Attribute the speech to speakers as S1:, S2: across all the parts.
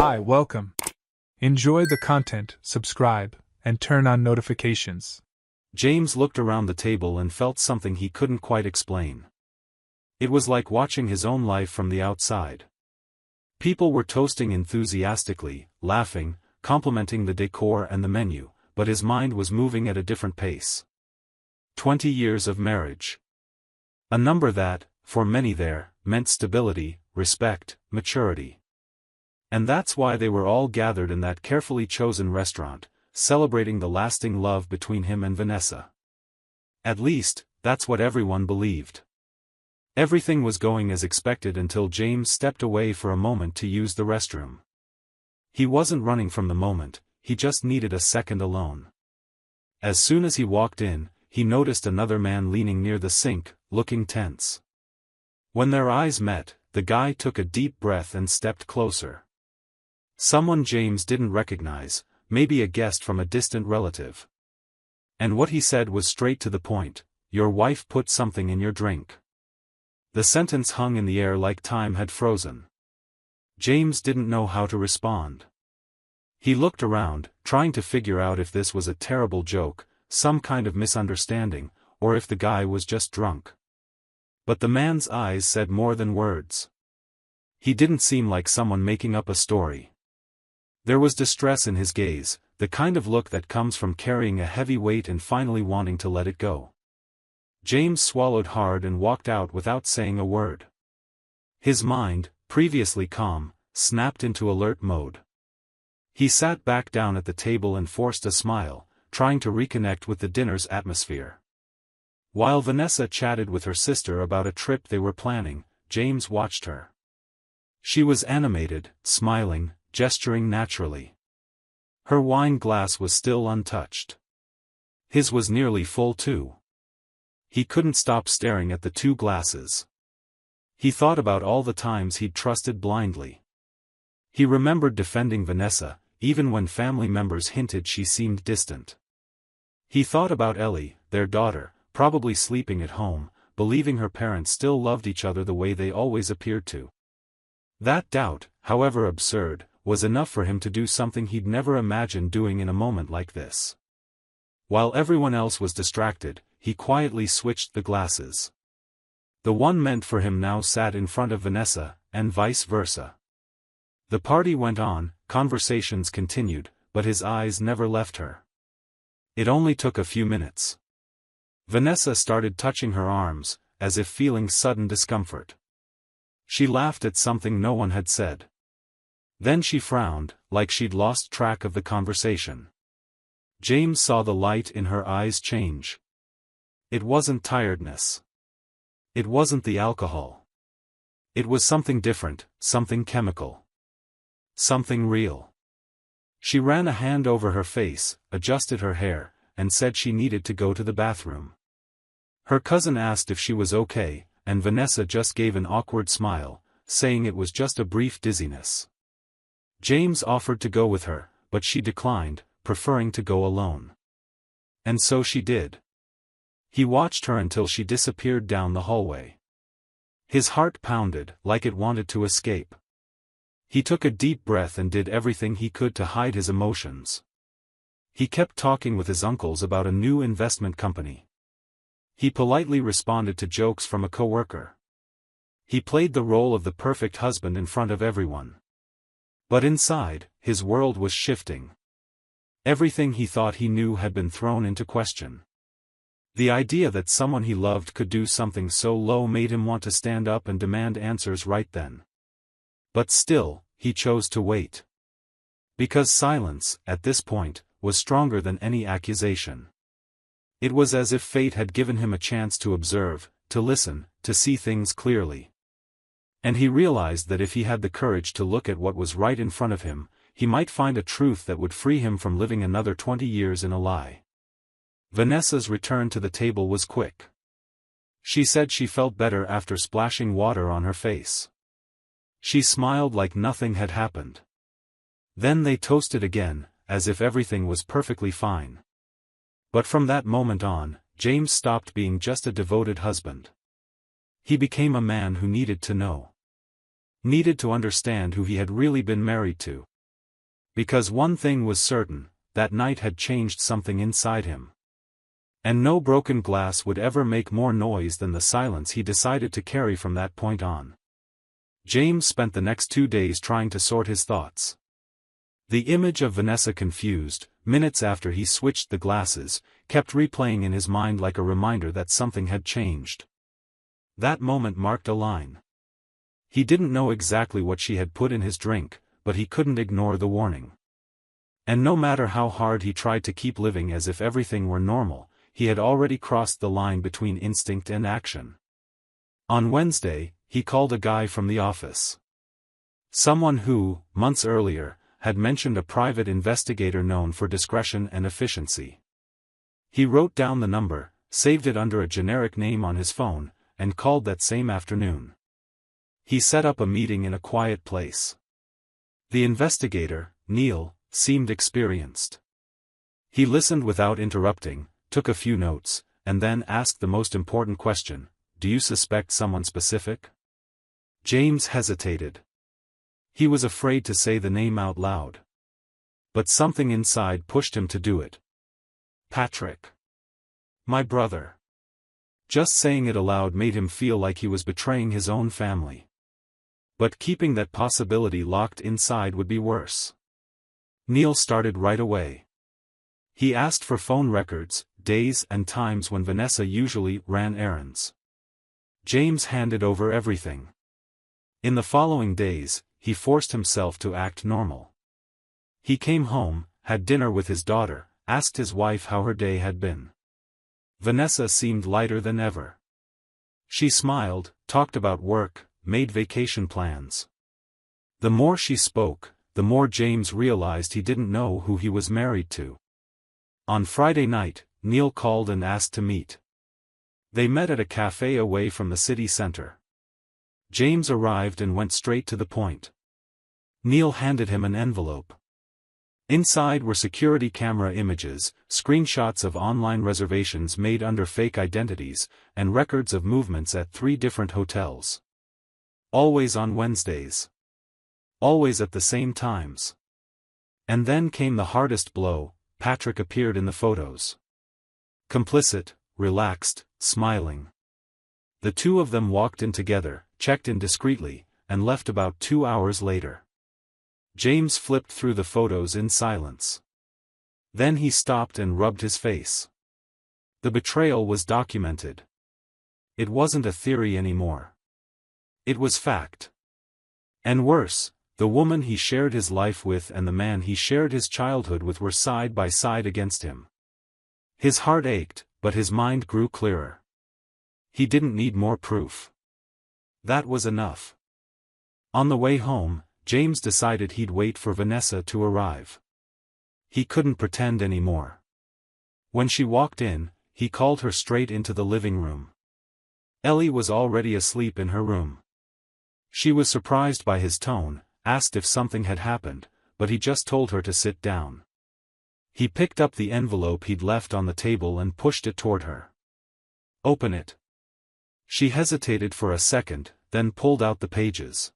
S1: Hi, welcome. Enjoy the content, subscribe, and turn on notifications.
S2: James looked around the table and felt something he couldn't quite explain. It was like watching his own life from the outside. People were toasting enthusiastically, laughing, complimenting the decor and the menu, but his mind was moving at a different pace. 20 years of marriage. A number that, for many there, meant stability, respect, maturity. And that's why they were all gathered in that carefully chosen restaurant, celebrating the lasting love between him and Vanessa. At least, that's what everyone believed. Everything was going as expected until James stepped away for a moment to use the restroom. He wasn't running from the moment, he just needed a second alone. As soon as he walked in, he noticed another man leaning near the sink, looking tense. When their eyes met, the guy took a deep breath and stepped closer. Someone James didn't recognize, maybe a guest from a distant relative. And what he said was straight to the point: "Your wife put something in your drink." The sentence hung in the air like time had frozen. James didn't know how to respond. He looked around, trying to figure out if this was a terrible joke, some kind of misunderstanding, or if the guy was just drunk. But the man's eyes said more than words. He didn't seem like someone making up a story. There was distress in his gaze, the kind of look that comes from carrying a heavy weight and finally wanting to let it go. James swallowed hard and walked out without saying a word. His mind, previously calm, snapped into alert mode. He sat back down at the table and forced a smile, trying to reconnect with the dinner's atmosphere. While Vanessa chatted with her sister about a trip they were planning, James watched her. She was animated, smiling, gesturing naturally. Her wine glass was still untouched. His was nearly full too. He couldn't stop staring at the two glasses. He thought about all the times he'd trusted blindly. He remembered defending Vanessa, even when family members hinted she seemed distant. He thought about Ellie, their daughter, probably sleeping at home, believing her parents still loved each other the way they always appeared to. That doubt, however absurd, was enough for him to do something he'd never imagined doing in a moment like this. While everyone else was distracted, he quietly switched the glasses. The one meant for him now sat in front of Vanessa, and vice versa. The party went on, conversations continued, but his eyes never left her. It only took a few minutes. Vanessa started touching her arms, as if feeling sudden discomfort. She laughed at something no one had said. Then she frowned, like she'd lost track of the conversation. James saw the light in her eyes change. It wasn't tiredness. It wasn't the alcohol. It was something different, something chemical. Something real. She ran a hand over her face, adjusted her hair, and said she needed to go to the bathroom. Her cousin asked if she was okay, and Vanessa just gave an awkward smile, saying it was just a brief dizziness. James offered to go with her, but she declined, preferring to go alone. And so she did. He watched her until she disappeared down the hallway. His heart pounded, like it wanted to escape. He took a deep breath and did everything he could to hide his emotions. He kept talking with his uncles about a new investment company. He politely responded to jokes from a coworker. He played the role of the perfect husband in front of everyone. But inside, his world was shifting. Everything he thought he knew had been thrown into question. The idea that someone he loved could do something so low made him want to stand up and demand answers right then. But still, he chose to wait. Because silence, at this point, was stronger than any accusation. It was as if fate had given him a chance to observe, to listen, to see things clearly. And he realized that if he had the courage to look at what was right in front of him, he might find a truth that would free him from living another 20 years in a lie. Vanessa's return to the table was quick. She said she felt better after splashing water on her face. She smiled like nothing had happened. Then they toasted again, as if everything was perfectly fine. But from that moment on, James stopped being just a devoted husband. He became a man who needed to know. Needed to understand who he had really been married to. Because one thing was certain, that night had changed something inside him. And no broken glass would ever make more noise than the silence he decided to carry from that point on. James spent the next 2 days trying to sort his thoughts. The image of Vanessa confused, minutes after he switched the glasses, kept replaying in his mind like a reminder that something had changed. That moment marked a line. He didn't know exactly what she had put in his drink, but he couldn't ignore the warning. And no matter how hard he tried to keep living as if everything were normal, he had already crossed the line between instinct and action. On Wednesday, he called a guy from the office. Someone who, months earlier, had mentioned a private investigator known for discretion and efficiency. He wrote down the number, saved it under a generic name on his phone, and called that same afternoon. He set up a meeting in a quiet place. The investigator, Neil, seemed experienced. He listened without interrupting, took a few notes, and then asked the most important question: "Do you suspect someone specific?" James hesitated. He was afraid to say the name out loud. But something inside pushed him to do it. "Patrick. My brother." Just saying it aloud made him feel like he was betraying his own family. But keeping that possibility locked inside would be worse. Neil started right away. He asked for phone records, days and times when Vanessa usually ran errands. James handed over everything. In the following days, he forced himself to act normal. He came home, had dinner with his daughter, asked his wife how her day had been. Vanessa seemed lighter than ever. She smiled, talked about work, made vacation plans. The more she spoke, the more James realized he didn't know who he was married to. On Friday night, Neil called and asked to meet. They met at a cafe away from the city center. James arrived and went straight to the point. Neil handed him an envelope. Inside were security camera images, screenshots of online reservations made under fake identities, and records of movements at 3 different hotels. Always on Wednesdays. Always at the same times. And then came the hardest blow: Patrick appeared in the photos. Complicit, relaxed, smiling. The two of them walked in together, checked in discreetly, and left about 2 hours later. James flipped through the photos in silence. Then he stopped and rubbed his face. The betrayal was documented. It wasn't a theory anymore. It was fact. And worse, the woman he shared his life with and the man he shared his childhood with were side by side against him. His heart ached, but his mind grew clearer. He didn't need more proof. That was enough. On the way home, James decided he'd wait for Vanessa to arrive. He couldn't pretend anymore. When she walked in, he called her straight into the living room. Ellie was already asleep in her room. She was surprised by his tone, asked if something had happened, but he just told her to sit down. He picked up the envelope he'd left on the table and pushed it toward her. "Open it." She hesitated for a second, then pulled out the pages.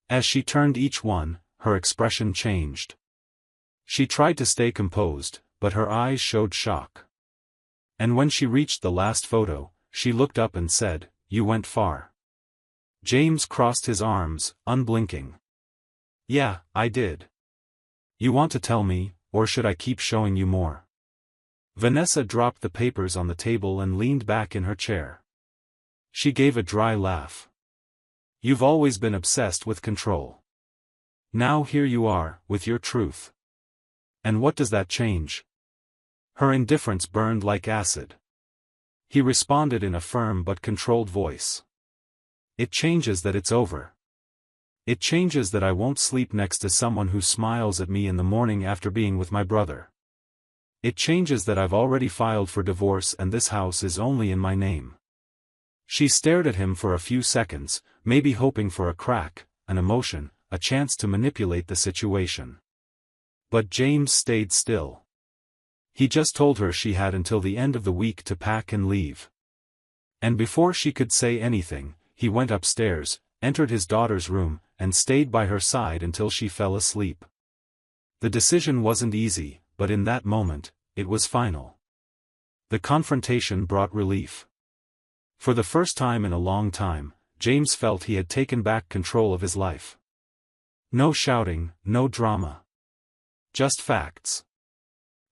S2: As she turned each one, her expression changed. She tried to stay composed, but her eyes showed shock. And when she reached the last photo, she looked up and said, "You went far." James crossed his arms, unblinking. "Yeah, I did. You want to tell me, or should I keep showing you more?" Vanessa dropped the papers on the table and leaned back in her chair. She gave a dry laugh. "You've always been obsessed with control. Now here you are, with your truth. And what does that change?" Her indifference burned like acid. He responded in a firm but controlled voice. "It changes that it's over. It changes that I won't sleep next to someone who smiles at me in the morning after being with my brother. It changes that I've already filed for divorce and this house is only in my name." She stared at him for a few seconds, maybe hoping for a crack, an emotion, a chance to manipulate the situation. But James stayed still. He just told her she had until the end of the week to pack and leave. And before she could say anything, he went upstairs, entered his daughter's room, and stayed by her side until she fell asleep. The decision wasn't easy, but in that moment, it was final. The confrontation brought relief. For the first time in a long time, James felt he had taken back control of his life. No shouting, no drama. Just facts.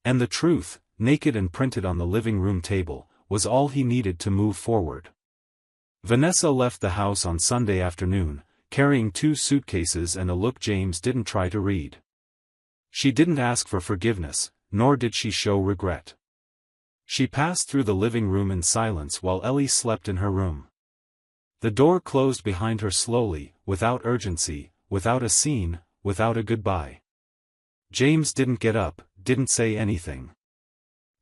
S2: And the truth, naked and printed on the living room table, was all he needed to move forward. Vanessa left the house on Sunday afternoon, carrying 2 suitcases and a look James didn't try to read. She didn't ask for forgiveness, nor did she show regret. She passed through the living room in silence while Ellie slept in her room. The door closed behind her slowly, without urgency, without a scene, without a goodbye. James didn't get up, didn't say anything.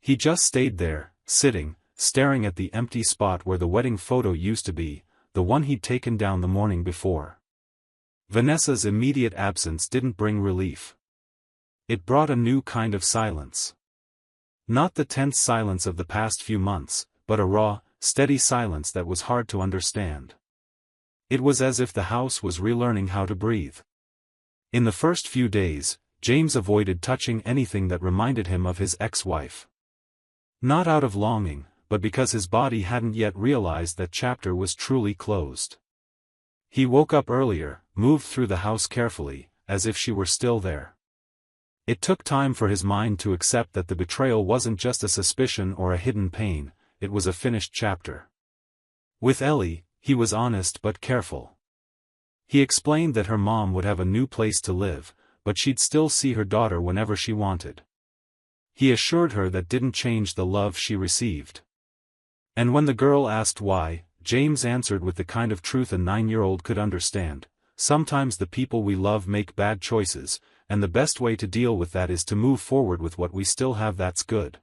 S2: He just stayed there, sitting, staring at the empty spot where the wedding photo used to be, the one he'd taken down the morning before. Vanessa's immediate absence didn't bring relief. It brought a new kind of silence. Not the tense silence of the past few months, but a raw, steady silence that was hard to understand. It was as if the house was relearning how to breathe. In the first few days, James avoided touching anything that reminded him of his ex-wife. Not out of longing, but because his body hadn't yet realized that chapter was truly closed. He woke up earlier, moved through the house carefully, as if she were still there. It took time for his mind to accept that the betrayal wasn't just a suspicion or a hidden pain, it was a finished chapter. With Ellie, he was honest but careful. He explained that her mom would have a new place to live, but she'd still see her daughter whenever she wanted. He assured her that didn't change the love she received. And when the girl asked why, James answered with the kind of truth a 9-year-old could understand: sometimes the people we love make bad choices, and the best way to deal with that is to move forward with what we still have that's good.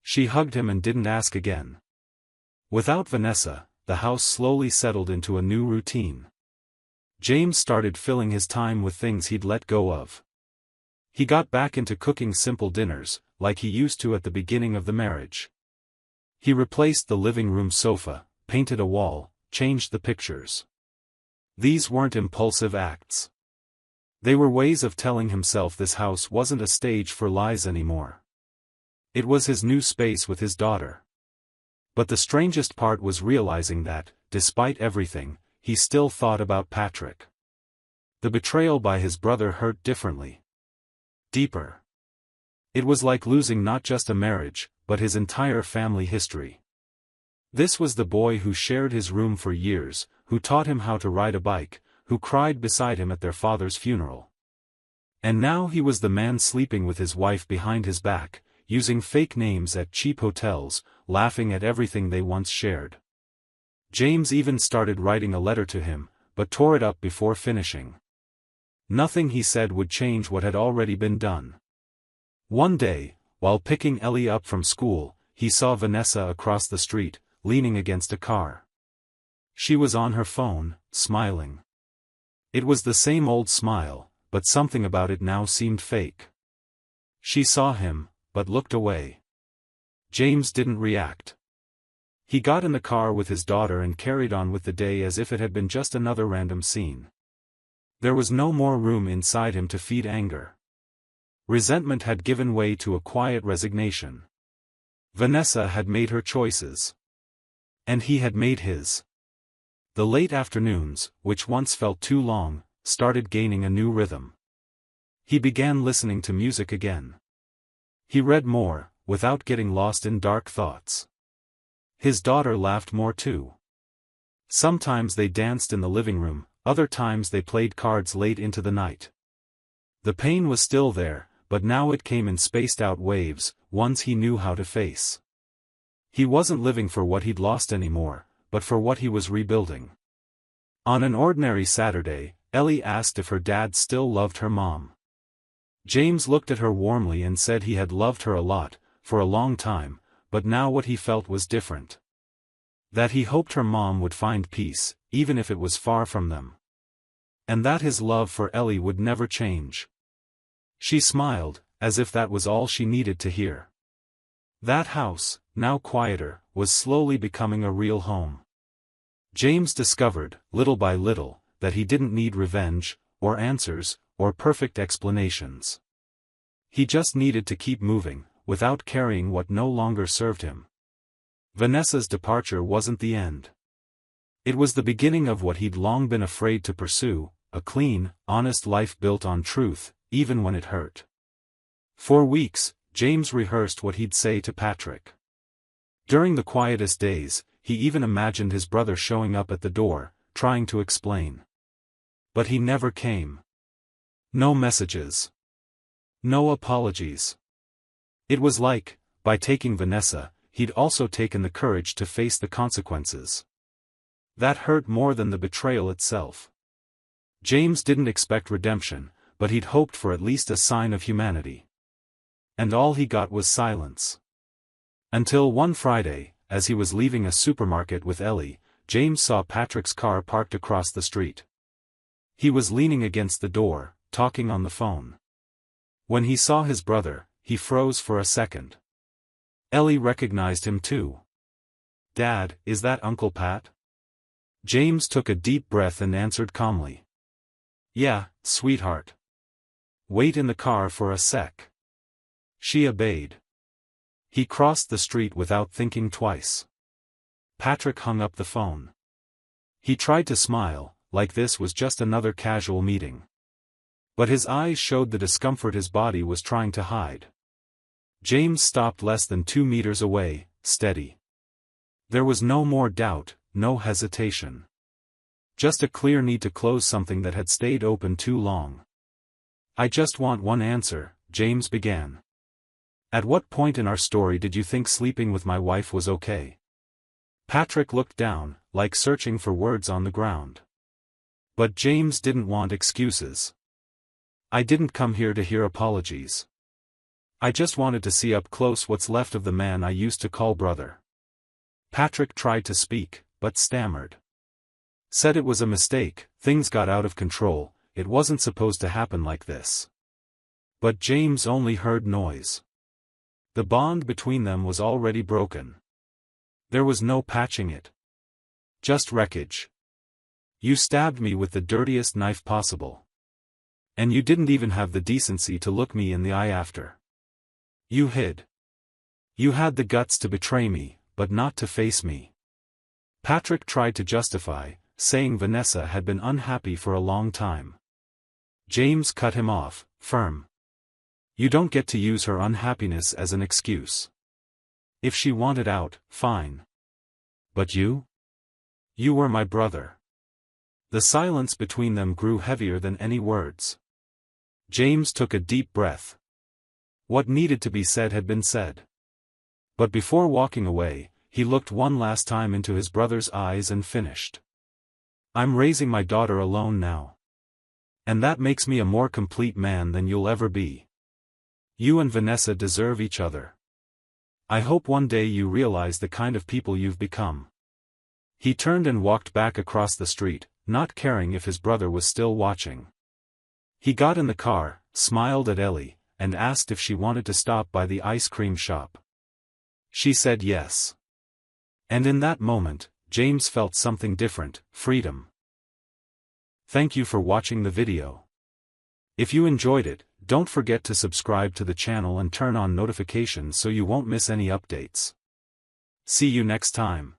S2: She hugged him and didn't ask again. Without Vanessa, the house slowly settled into a new routine. James started filling his time with things he'd let go of. He got back into cooking simple dinners, like he used to at the beginning of the marriage. He replaced the living room sofa, painted a wall, changed the pictures. These weren't impulsive acts. They were ways of telling himself this house wasn't a stage for lies anymore. It was his new space with his daughter. But the strangest part was realizing that, despite everything, he still thought about Patrick. The betrayal by his brother hurt differently. Deeper. It was like losing not just a marriage, but his entire family history. This was the boy who shared his room for years, who taught him how to ride a bike, who cried beside him at their father's funeral. And now he was the man sleeping with his wife behind his back, using fake names at cheap hotels, laughing at everything they once shared. James even started writing a letter to him, but tore it up before finishing. Nothing he said would change what had already been done. One day, while picking Ellie up from school, he saw Vanessa across the street, leaning against a car. She was on her phone, smiling. It was the same old smile, but something about it now seemed fake. She saw him, but looked away. James didn't react. He got in the car with his daughter and carried on with the day as if it had been just another random scene. There was no more room inside him to feed anger. Resentment had given way to a quiet resignation. Vanessa had made her choices. And he had made his. The late afternoons, which once felt too long, started gaining a new rhythm. He began listening to music again. He read more, without getting lost in dark thoughts. His daughter laughed more too. Sometimes they danced in the living room, other times they played cards late into the night. The pain was still there, but now it came in spaced-out waves, ones he knew how to face. He wasn't living for what he'd lost anymore, but for what he was rebuilding. On an ordinary Saturday, Ellie asked if her dad still loved her mom. James looked at her warmly and said he had loved her a lot, for a long time, but now what he felt was different. That he hoped her mom would find peace, even if it was far from them. And that his love for Ellie would never change. She smiled, as if that was all she needed to hear. That house, now quieter, was slowly becoming a real home. James discovered, little by little, that he didn't need revenge, or answers, or perfect explanations. He just needed to keep moving, without carrying what no longer served him. Vanessa's departure wasn't the end. It was the beginning of what he'd long been afraid to pursue, a clean, honest life built on truth, even when it hurt. For weeks, James rehearsed what he'd say to Patrick. During the quietest days, he even imagined his brother showing up at the door, trying to explain. But he never came. No messages. No apologies. It was like, by taking Vanessa, he'd also taken the courage to face the consequences. That hurt more than the betrayal itself. James didn't expect redemption, but he'd hoped for at least a sign of humanity. And all he got was silence. Until one Friday, as he was leaving a supermarket with Ellie, James saw Patrick's car parked across the street. He was leaning against the door, talking on the phone. When he saw his brother, he froze for a second. Ellie recognized him too. "Dad, is that Uncle Pat?" James took a deep breath and answered calmly. "Yeah, sweetheart. Wait in the car for a sec." She obeyed. He crossed the street without thinking twice. Patrick hung up the phone. He tried to smile, like this was just another casual meeting. But his eyes showed the discomfort his body was trying to hide. James stopped less than 2 meters away, steady. There was no more doubt, no hesitation. Just a clear need to close something that had stayed open too long. "I just want one answer," James began. "At what point in our story did you think sleeping with my wife was okay?" Patrick looked down, like searching for words on the ground. But James didn't want excuses. "I didn't come here to hear apologies. I just wanted to see up close what's left of the man I used to call brother." Patrick tried to speak, but stammered. Said it was a mistake, things got out of control, it wasn't supposed to happen like this. But James only heard noise. The bond between them was already broken. There was no patching it. Just wreckage. "You stabbed me with the dirtiest knife possible. And you didn't even have the decency to look me in the eye after. You hid. You had the guts to betray me, but not to face me." Patrick tried to justify, saying Vanessa had been unhappy for a long time. James cut him off, firm. "You don't get to use her unhappiness as an excuse. If she wanted out, fine. But you? You were my brother." The silence between them grew heavier than any words. James took a deep breath. What needed to be said had been said. But before walking away, he looked one last time into his brother's eyes and finished. "I'm raising my daughter alone now. And that makes me a more complete man than you'll ever be. You and Vanessa deserve each other. I hope one day you realize the kind of people you've become." He turned and walked back across the street, not caring if his brother was still watching. He got in the car, smiled at Ellie, and asked if she wanted to stop by the ice cream shop. She said yes. And in that moment, James felt something different, freedom. Thank you for watching the video. If you enjoyed it, don't forget to subscribe to the channel and turn on notifications so you won't miss any updates. See you next time.